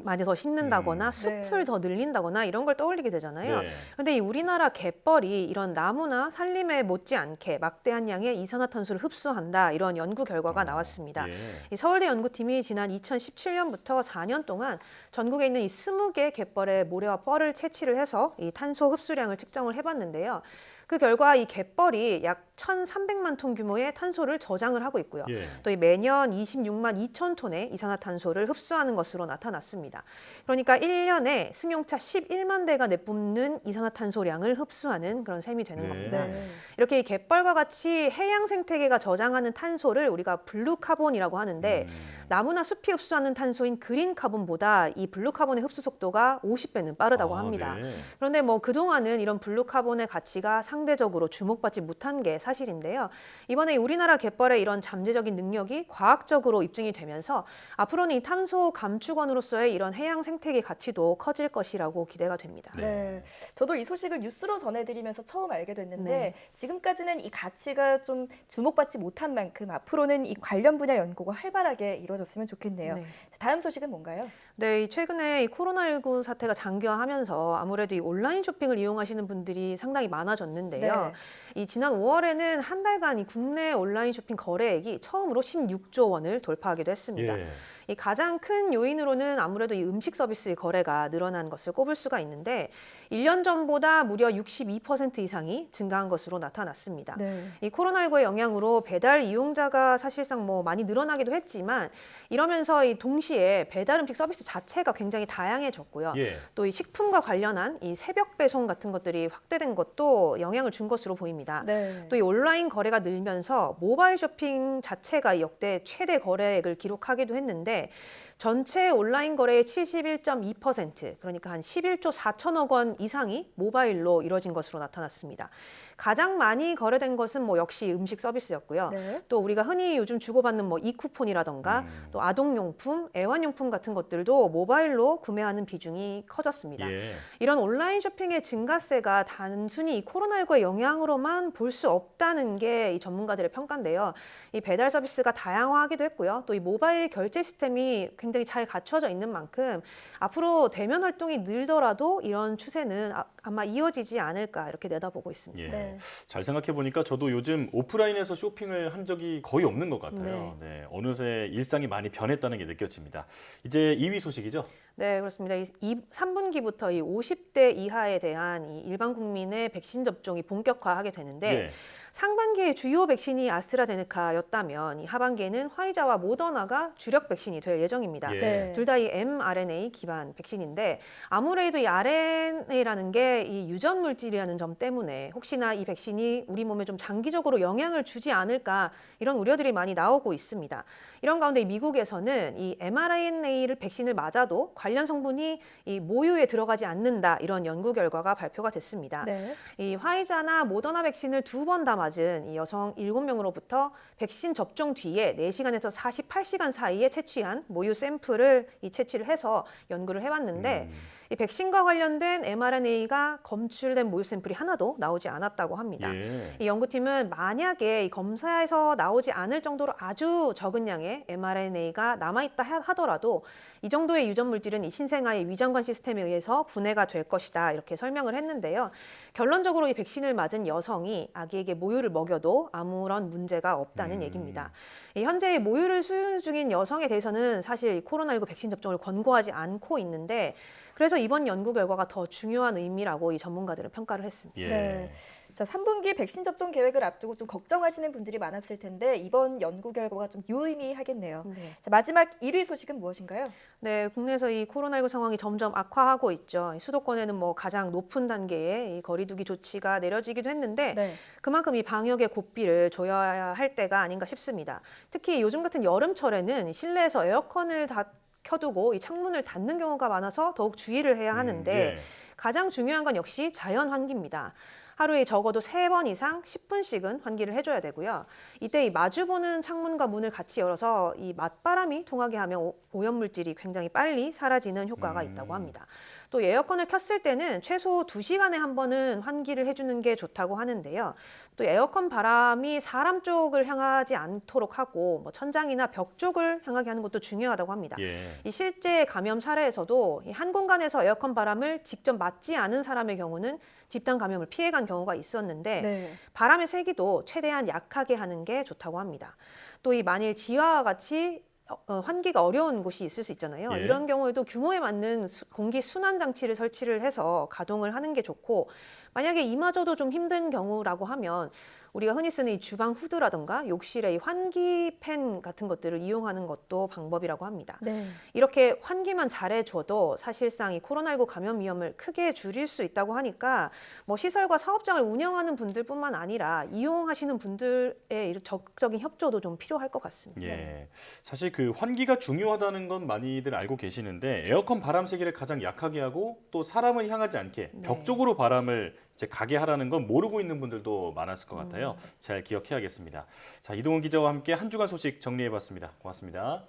많이 더 심는다거나 숲을 더 늘린다거나 이런 걸 떠올리게 되잖아요. 네. 그런데 이 우리나라 갯벌이 이런 나무나 산림에 못지않게 막대한 양의 이산화탄소를 흡수한다 이런 연구 결과가 나왔습니다. 예. 이 서울대 연구팀이 지난 2017년부터 4년 동안 전국에 있는 이 20개 갯벌에 모래와 뻘을 채취를 해서 이 탄소 흡수량을 측정을 해봤는데요. 그 결과 이 갯벌이 약 1,300만 톤 규모의 탄소를 저장을 하고 있고요. 예. 또 이 매년 26만 2천 톤의 이산화탄소를 흡수하는 것으로 나타났습니다. 그러니까 1년에 승용차 11만 대가 내뿜는 이산화탄소량을 흡수하는 그런 셈이 되는 네. 겁니다. 네. 이렇게 이 갯벌과 같이 해양 생태계가 저장하는 탄소를 우리가 블루카본이라고 하는데 나무나 숲이 흡수하는 탄소인 그린카본보다 이 블루카본의 흡수 속도가 50배는 빠르다고 합니다. 네. 그런데 뭐 그동안은 이런 블루카본의 가치가 상대적으로 주목받지 못한 게 사실인데요. 이번에 우리나라 갯벌의 이런 잠재적인 능력이 과학적으로 입증이 되면서 앞으로는 이 탄소 감축원으로서의 이런 해양 생태계 가치도 커질 것이라고 기대가 됩니다. 네. 저도 이 소식을 뉴스로 전해드리면서 처음 알게 됐는데 네. 지금까지는 이 가치가 좀 주목받지 못한 만큼 앞으로는 이 관련 분야 연구가 활발하게 이루어졌으면 좋겠네요. 네. 다음 소식은 뭔가요? 네, 최근에 이 코로나19 사태가 장기화하면서 아무래도 이 온라인 쇼핑을 이용하시는 분들이 상당히 많아졌는데요. 이 지난 5월에는 한 달간 이 국내 온라인 쇼핑 거래액이 처음으로 16조 원을 돌파하기도 했습니다. 예. 이 가장 큰 요인으로는 아무래도 이 음식 서비스 거래가 늘어난 것을 꼽을 수가 있는데 1년 전보다 무려 62% 이상이 증가한 것으로 나타났습니다. 네. 이 코로나19의 영향으로 배달 이용자가 사실상 뭐 많이 늘어나기도 했지만 이러면서 이 동시에 배달 음식 서비스 자체가 굉장히 다양해졌고요. 예. 또 이 식품과 관련한 이 새벽 배송 같은 것들이 확대된 것도 영향을 준 것으로 보입니다. 네. 또 이 온라인 거래가 늘면서 모바일 쇼핑 자체가 역대 최대 거래액을 기록하기도 했는데 전체 온라인 거래의 71.2%, 그러니까 한 11조 4천억 원 이상이 모바일로 이뤄진 것으로 나타났습니다. 가장 많이 거래된 것은 뭐 역시 음식 서비스였고요. 네. 또 우리가 흔히 요즘 주고받는 뭐 이쿠폰이라던가 또 아동용품, 애완용품 같은 것들도 모바일로 구매하는 비중이 커졌습니다. 예. 이런 온라인 쇼핑의 증가세가 단순히 이 코로나19의 영향으로만 볼 수 없다는 게 이 전문가들의 평가인데요. 이 배달 서비스가 다양화하기도 했고요. 또 이 모바일 결제 시스템이 굉장히 잘 갖춰져 있는 만큼 앞으로 대면 활동이 늘더라도 이런 추세는 아마 이어지지 않을까 이렇게 내다보고 있습니다. 예. 네. 잘 생각해 보니까 저도 요즘 오프라인에서 쇼핑을 한 적이 거의 없는 것 같아요. 네. 어느새 일상이 많이 변했다는 게 느껴집니다. 이제 2위 소식이죠? 네, 그렇습니다. 3분기부터 이 50대 이하에 대한 이 일반 국민의 백신 접종이 본격화하게 되는데 예. 상반기에 주요 백신이 아스트라제네카였다면 이 하반기에는 화이자와 모더나가 주력 백신이 될 예정입니다. 예. 네. 둘 다 이 mRNA 기반 백신인데 아무래도 이 RNA라는 게 이 유전 물질이라는 점 때문에 혹시나 이 백신이 우리 몸에 좀 장기적으로 영향을 주지 않을까 이런 우려들이 많이 나오고 있습니다. 이런 가운데 미국에서는 이 mRNA를 백신을 맞아도 관련 성분이 이 모유에 들어가지 않는다 이런 연구 결과가 발표가 됐습니다. 네. 이 화이자나 모더나 백신을 2번 다 맞은 이 여성 7명으로부터 백신 접종 뒤에 4시간에서 48시간 사이에 채취한 모유 샘플을 채취를 해서 연구를 해왔는데 이 백신과 관련된 mRNA가 검출된 모유 샘플이 하나도 나오지 않았다고 합니다. 예. 이 연구팀은 만약에 이 검사에서 나오지 않을 정도로 아주 적은 양의 mRNA가 남아있다 하더라도 이 정도의 유전 물질은 이 신생아의 위장관 시스템에 의해서 분해가 될 것이다 이렇게 설명을 했는데요. 결론적으로 이 백신을 맞은 여성이 아기에게 모유를 먹여도 아무런 문제가 없다는 얘기입니다. 현재 모유를 수유 중인 여성에 대해서는 사실 코로나19 백신 접종을 권고하지 않고 있는데 그래서 이번 연구 결과가 더 중요한 의미라고 이 전문가들은 평가를 했습니다. 예. 네. 자, 3분기 백신 접종 계획을 앞두고 좀 걱정하시는 분들이 많았을 텐데 이번 연구 결과가 좀 유의미하겠네요. 네. 자, 마지막 1위 소식은 무엇인가요? 네, 국내에서 이 코로나19 상황이 점점 악화하고 있죠. 수도권에는 뭐 가장 높은 단계의 이 거리두기 조치가 내려지기도 했는데 네. 그만큼 이 방역의 고삐를 조여야 할 때가 아닌가 싶습니다. 특히 요즘 같은 여름철에는 실내에서 에어컨을 다 켜두고 이 창문을 닫는 경우가 많아서 더욱 주의를 해야 하는데 예. 가장 중요한 건 역시 자연 환기입니다. 하루에 적어도 3번 이상 10분씩은 환기를 해줘야 되고요. 이때 이 마주보는 창문과 문을 같이 열어서 이 맞바람이 통하게 하면 오염물질이 굉장히 빨리 사라지는 효과가 있다고 합니다. 또 에어컨을 켰을 때는 최소 2시간에 한 번은 환기를 해주는 게 좋다고 하는데요. 또 에어컨 바람이 사람 쪽을 향하지 않도록 하고 뭐 천장이나 벽 쪽을 향하게 하는 것도 중요하다고 합니다. 예. 이 실제 감염 사례에서도 이 한 공간에서 에어컨 바람을 직접 맞지 않은 사람의 경우는 집단 감염을 피해간 경우가 있었는데 네. 바람의 세기도 최대한 약하게 하는 게 좋다고 합니다. 또 이 만일 지하와 같이 환기가 어려운 곳이 있을 수 있잖아요. 예. 이런 경우에도 규모에 맞는 공기 순환 장치를 설치를 해서 가동을 하는 게 좋고 만약에 이마저도 좀 힘든 경우라고 하면 우리가 흔히 쓰는 이 주방 후드라든가 욕실의 이 환기팬 같은 것들을 이용하는 것도 방법이라고 합니다. 네. 이렇게 환기만 잘해줘도 사실상 이 코로나19 감염 위험을 크게 줄일 수 있다고 하니까 뭐 시설과 사업장을 운영하는 분들뿐만 아니라 이용하시는 분들의 적극적인 협조도 좀 필요할 것 같습니다. 예. 사실 그 환기가 중요하다는 건 많이들 알고 계시는데 에어컨 바람 세기를 가장 약하게 하고 또 사람을 향하지 않게 벽 쪽으로 바람을 이제 가게 하라는 건 모르고 있는 분들도 많았을 것 같아요. 잘 기억해야겠습니다. 자, 이동훈 기자와 함께 한 주간 소식 정리해봤습니다. 고맙습니다.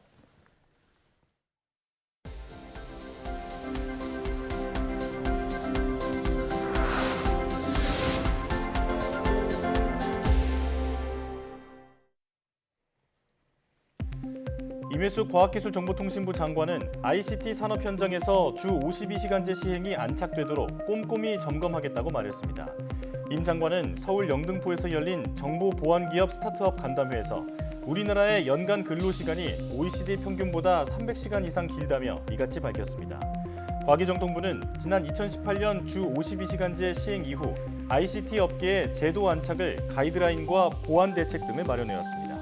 임혜숙 과학기술정보통신부 장관은 ICT 산업 현장에서 주 52시간제 시행이 안착되도록 꼼꼼히 점검하겠다고 말했습니다. 임 장관은 서울 영등포에서 열린 정보보안기업 스타트업 간담회에서 우리나라의 연간 근로시간이 OECD 평균보다 300시간 이상 길다며 이같이 밝혔습니다. 과기정통부는 지난 2018년 주 52시간제 시행 이후 ICT 업계의 제도 안착을 가이드라인과 보완 대책 등을 마련해왔습니다.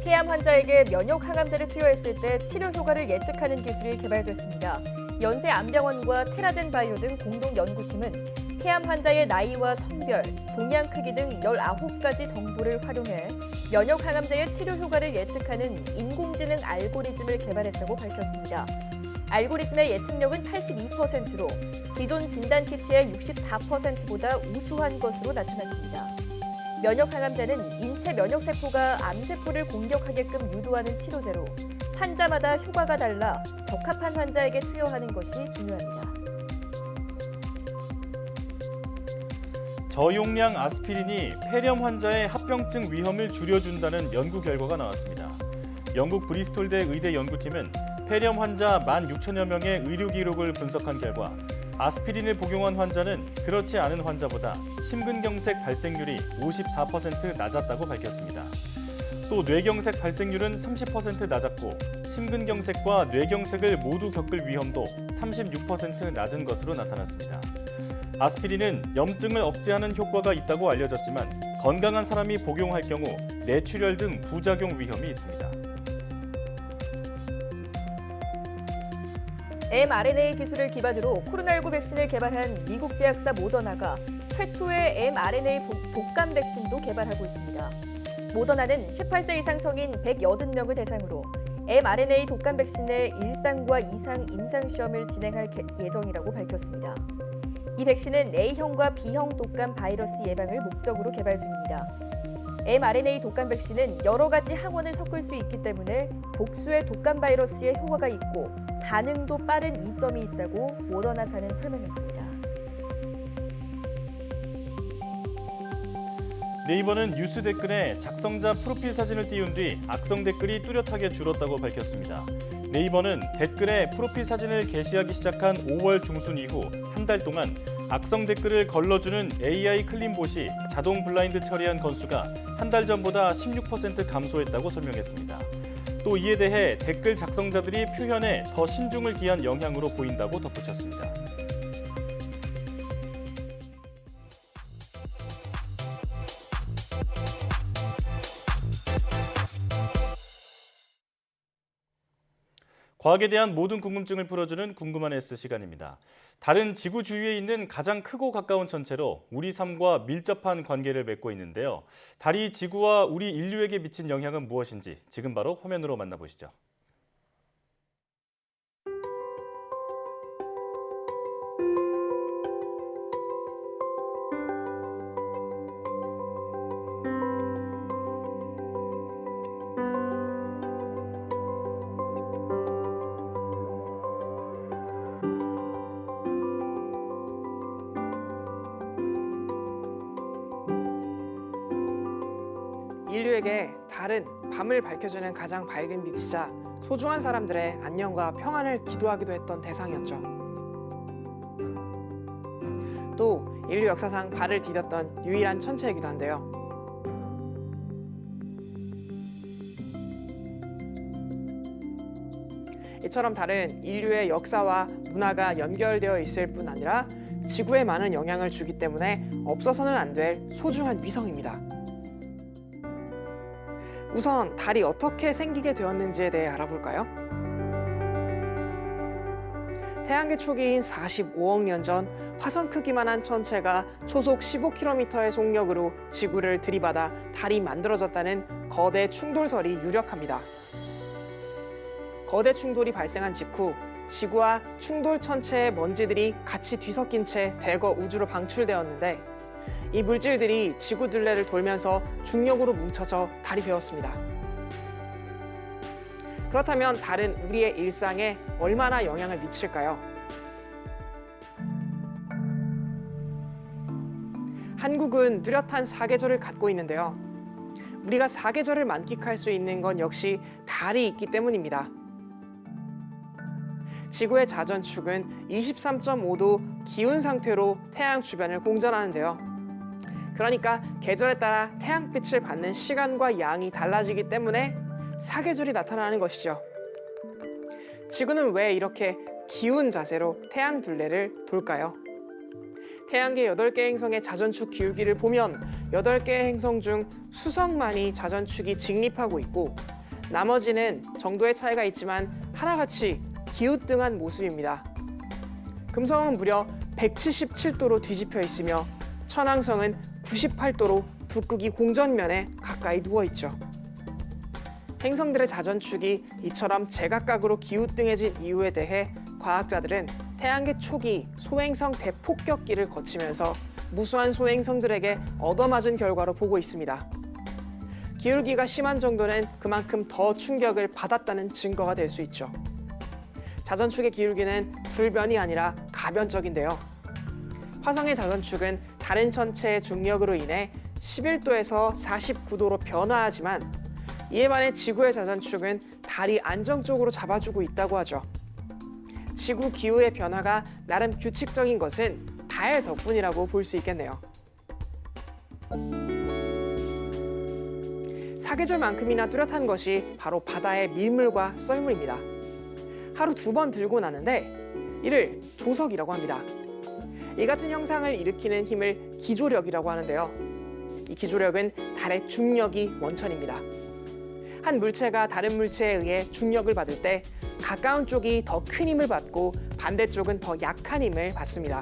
폐암 환자에게 면역 항암제를 투여했을 때 치료 효과를 예측하는 기술이 개발됐습니다. 연세암병원과 테라젠 바이오 등 공동 연구팀은 폐암 환자의 나이와 성별, 종양 크기 등 19가지 정보를 활용해 면역 항암제의 치료 효과를 예측하는 인공지능 알고리즘을 개발했다고 밝혔습니다. 알고리즘의 예측력은 82%로 기존 진단키트의 64%보다 우수한 것으로 나타났습니다. 면역 항암제는 인체 면역세포가 암세포를 공격하게끔 유도하는 치료제로 환자마다 효과가 달라 적합한 환자에게 투여하는 것이 중요합니다. 저용량 아스피린이 폐렴 환자의 합병증 위험을 줄여준다는 연구 결과가 나왔습니다. 영국 브리스톨대 의대 연구팀은 폐렴 환자 16,000여 명의 의료 기록을 분석한 결과 아스피린을 복용한 환자는 그렇지 않은 환자보다 심근경색 발생률이 54% 낮았다고 밝혔습니다. 또 뇌경색 발생률은 30% 낮았고 심근경색과 뇌경색을 모두 겪을 위험도 36% 낮은 것으로 나타났습니다. 아스피린은 염증을 억제하는 효과가 있다고 알려졌지만 건강한 사람이 복용할 경우 뇌출혈 등 부작용 위험이 있습니다. mRNA 기술을 기반으로 코로나19 백신을 개발한 미국 제약사 모더나가 최초의 mRNA 독감 백신도 개발하고 있습니다. 모더나는 18세 이상 성인 180명을 대상으로 mRNA 독감 백신의 1상과 2상 임상시험을 진행할 예정이라고 밝혔습니다. 이 백신은 A형과 B형 독감 바이러스 예방을 목적으로 개발 중입니다. mRNA 독감 백신은 여러 가지 항원을 섞을 수 있기 때문에 복수의 독감 바이러스에 효과가 있고 반응도 빠른 이점이 있다고 모더나사는 설명했습니다. 네이버는 뉴스 댓글에 작성자 프로필 사진을 띄운 뒤 악성 댓글이 뚜렷하게 줄었다고 밝혔습니다. 네이버는 댓글에 프로필 사진을 게시하기 시작한 5월 중순 이후 한 달 동안 악성 댓글을 걸러주는 AI 클린봇이 자동 블라인드 처리한 건수가 한 달 전보다 16% 감소했다고 설명했습니다. 또 이에 대해 댓글 작성자들이 표현에 더 신중을 기한 영향으로 보인다고 덧붙였습니다. 과학에 대한 모든 궁금증을 풀어주는 궁금한 S 시간입니다. 달은 지구 주위에 있는 가장 크고 가까운 천체로 우리 삶과 밀접한 관계를 맺고 있는데요. 달이 지구와 우리 인류에게 미친 영향은 무엇인지 지금 바로 화면으로 만나보시죠. 인류에게 달은 밤을 밝혀주는 가장 밝은 빛이자 소중한 사람들의 안녕과 평안을 기도하기도 했던 대상이었죠. 또 인류 역사상 달을 디뎠던 유일한 천체이기도 한데요. 이처럼 달은 인류의 역사와 문화가 연결되어 있을 뿐 아니라 지구에 많은 영향을 주기 때문에 없어서는 안 될 소중한 위성입니다. 우선 달이 어떻게 생기게 되었는지에 대해 알아볼까요? 태양계 초기인 45억 년 전 화성 크기만한 천체가 초속 15km의 속력으로 지구를 들이받아 달이 만들어졌다는 거대 충돌설이 유력합니다. 거대 충돌이 발생한 직후 지구와 충돌 천체의 먼지들이 같이 뒤섞인 채 대거 우주로 방출되었는데 이 물질들이 지구 둘레를 돌면서 중력으로 뭉쳐져 달이 되었습니다. 그렇다면 달은 우리의 일상에 얼마나 영향을 미칠까요? 한국은 뚜렷한 사계절을 갖고 있는데요. 우리가 사계절을 만끽할 수 있는 건 역시 달이 있기 때문입니다. 지구의 자전축은 23.5도 기운 상태로 태양 주변을 공전하는데요. 그러니까 계절에 따라 태양빛을 받는 시간과 양이 달라지기 때문에 사계절이 나타나는 것이죠. 지구는 왜 이렇게 기운 자세로 태양 둘레를 돌까요? 태양계 8개 행성의 자전축 기울기를 보면 8개의 행성 중 수성만이 자전축이 직립하고 있고 나머지는 정도의 차이가 있지만 하나같이 기우뚱한 모습입니다. 금성은 무려 177도로 뒤집혀 있으며 천왕성은 98도로 북극이 공전면에 가까이 누워 있죠. 행성들의 자전축이 이처럼 제각각으로 기우뚱해진 이유에 대해 과학자들은 태양계 초기 소행성 대폭격기를 거치면서 무수한 소행성들에게 얻어맞은 결과로 보고 있습니다. 기울기가 심한 정도는 그만큼 더 충격을 받았다는 증거가 될 수 있죠. 자전축의 기울기는 불변이 아니라 가변적인데요. 화성의 자전축은 다른 천체의 중력으로 인해 11도에서 49도로 변화하지만 이에 반해 지구의 자전축은 달이 안정적으로 잡아주고 있다고 하죠. 지구 기후의 변화가 나름 규칙적인 것은 달 덕분이라고 볼 수 있겠네요. 사계절만큼이나 뚜렷한 것이 바로 바다의 밀물과 썰물입니다. 하루 2번 들고 나는데 이를 조석이라고 합니다. 이 같은 현상을 일으키는 힘을 기조력이라고 하는데요. 이 기조력은 달의 중력이 원천입니다. 한 물체가 다른 물체에 의해 중력을 받을 때 가까운 쪽이 더 큰 힘을 받고 반대쪽은 더 약한 힘을 받습니다.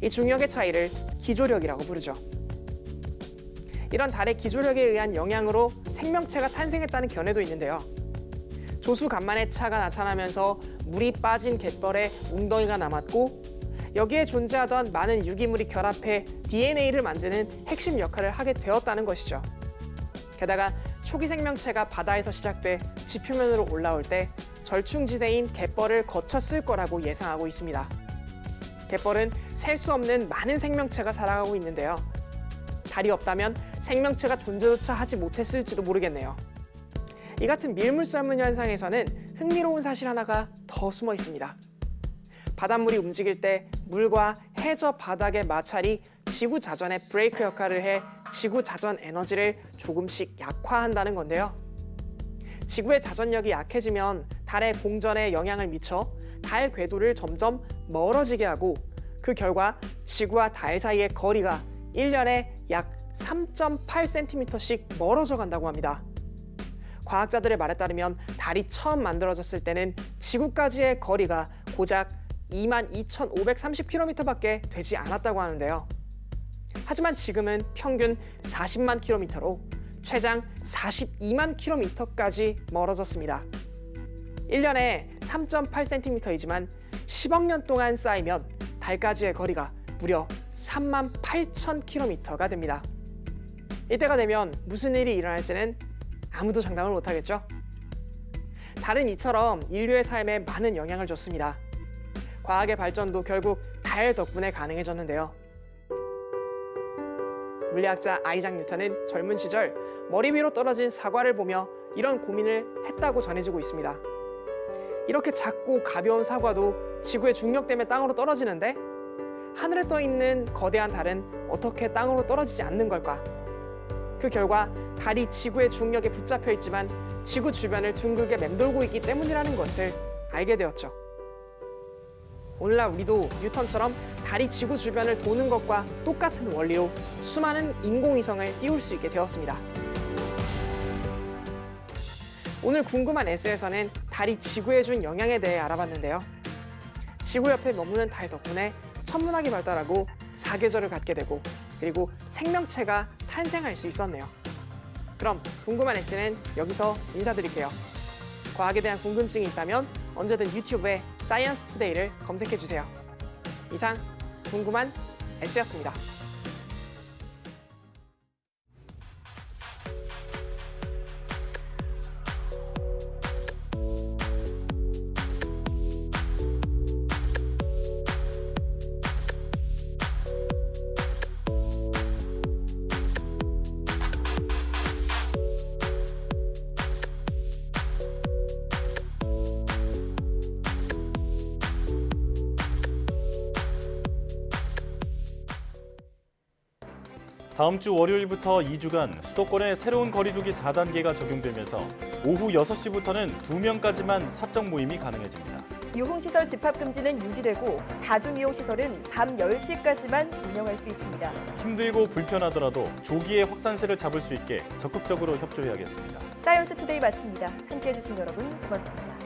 이 중력의 차이를 기조력이라고 부르죠. 이런 달의 기조력에 의한 영향으로 생명체가 탄생했다는 견해도 있는데요. 조수간만의 차가 나타나면서 물이 빠진 갯벌에 웅덩이가 남았고 여기에 존재하던 많은 유기물이 결합해 DNA를 만드는 핵심 역할을 하게 되었다는 것이죠. 게다가 초기 생명체가 바다에서 시작돼 지표면으로 올라올 때 절충지대인 갯벌을 거쳤을 거라고 예상하고 있습니다. 갯벌은 셀 수 없는 많은 생명체가 살아가고 있는데요. 달이 없다면 생명체가 존재조차 하지 못했을지도 모르겠네요. 이 같은 밀물썰물 현상에서는 흥미로운 사실 하나가 더 숨어 있습니다. 바닷물이 움직일 때 물과 해저 바닥의 마찰이 지구 자전의 브레이크 역할을 해 지구 자전 에너지를 조금씩 약화한다는 건데요. 지구의 자전력이 약해지면 달의 공전에 영향을 미쳐 달 궤도를 점점 멀어지게 하고 그 결과 지구와 달 사이의 거리가 1년에 약 3.8cm씩 멀어져 간다고 합니다. 과학자들의 말에 따르면 달이 처음 만들어졌을 때는 지구까지의 거리가 고작 22,530km밖에 되지 않았다고 하는데요. 하지만 지금은 평균 40만 km로 최장 42만 km까지 멀어졌습니다. 1년에 3.8cm이지만 10억 년 동안 쌓이면 달까지의 거리가 무려 3만 8천 km가 됩니다. 이때가 되면 무슨 일이 일어날지는 아무도 장담을 못하겠죠? 달은 이처럼 인류의 삶에 많은 영향을 줬습니다. 과학의 발전도 결국 달 덕분에 가능해졌는데요. 물리학자 아이작 뉴턴은 젊은 시절 머리 위로 떨어진 사과를 보며 이런 고민을 했다고 전해지고 있습니다. 이렇게 작고 가벼운 사과도 지구의 중력 때문에 땅으로 떨어지는데 하늘에 떠 있는 거대한 달은 어떻게 땅으로 떨어지지 않는 걸까? 그 결과 달이 지구의 중력에 붙잡혀 있지만 지구 주변을 둥글게 맴돌고 있기 때문이라는 것을 알게 되었죠. 오늘날 우리도 뉴턴처럼 달이 지구 주변을 도는 것과 똑같은 원리로 수많은 인공위성을 띄울 수 있게 되었습니다. 오늘 궁금한 S에서는 달이 지구에 준 영향에 대해 알아봤는데요. 지구 옆에 머무는 달 덕분에 천문학이 발달하고 사계절을 갖게 되고 그리고 생명체가 탄생할 수 있었네요. 그럼 궁금한 S는 여기서 인사드릴게요. 과학에 대한 궁금증이 있다면 언제든 유튜브에 사이언스 투데이를 검색해주세요. 이상 궁금한 S였습니다. 다음 주 월요일부터 2주간 수도권에 새로운 거리두기 4단계가 적용되면서 오후 6시부터는 2명까지만 사적 모임이 가능해집니다. 유흥시설 집합금지는 유지되고 다중이용시설은 밤 10시까지만 운영할 수 있습니다. 힘들고 불편하더라도 조기에 확산세를 잡을 수 있게 적극적으로 협조해야겠습니다. 사이언스 투데이 마칩니다. 함께해 주신 여러분 고맙습니다.